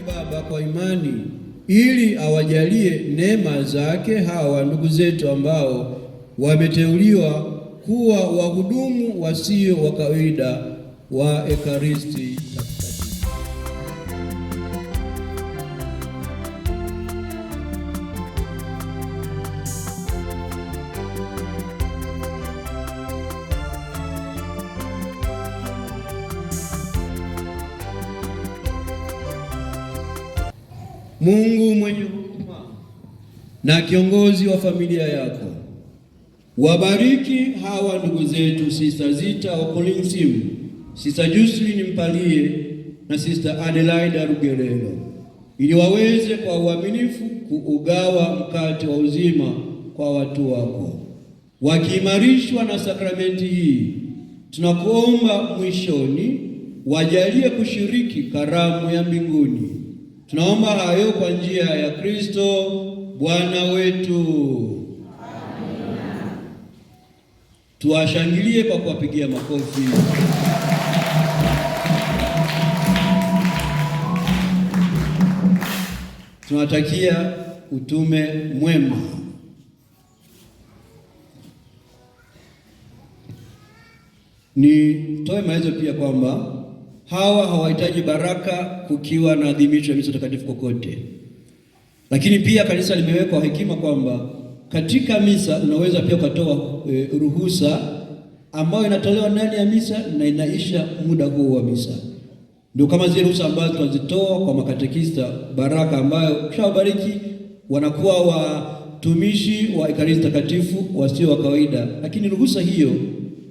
Baba kwa imani ili awajalie neema zake hawa ndugu zetu ambao wameteuliwa kuwa wahudumu wasio wa kawaida wa Ekaristi Takatifu. Mungu mwenye huruma na kiongozi wa familia yako, wabariki hawa ndugu zetu Sister Zita wa Kolinsimu, Sister Jocelyn Mpalie na Sister Adelaida Rugerero, ili waweze kwa uaminifu kuugawa mkate wa uzima kwa watu wako. Wakiimarishwa na sakramenti hii, tunakuomba mwishoni wajalie kushiriki karamu ya mbinguni. Tunaomba hayo kwa njia ya Kristo Bwana wetu. Amina. Tuwashangilie kwa kuwapigia makofi. Tunawatakia utume mwema. Nitoe maelezo pia kwamba hawa hawahitaji baraka kukiwa na adhimisho ya misa takatifu kokote, lakini pia kanisa limewekwa hekima kwamba katika misa unaweza pia ukatoa ruhusa ambayo inatolewa ndani ya misa na inaisha muda huo wa misa. Ndio kama zile ruhusa ambazo tunazitoa kwa makatekista, baraka ambayo kishawabariki wanakuwa watumishi wa Ekaristi Takatifu wasio wa kawaida, lakini ruhusa hiyo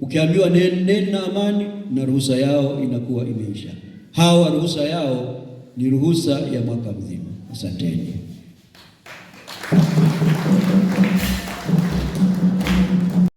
ukiambiwa nena amani na ruhusa yao inakuwa imeisha. Hawa ruhusa yao ni ruhusa ya mwaka mzima. Asanteni.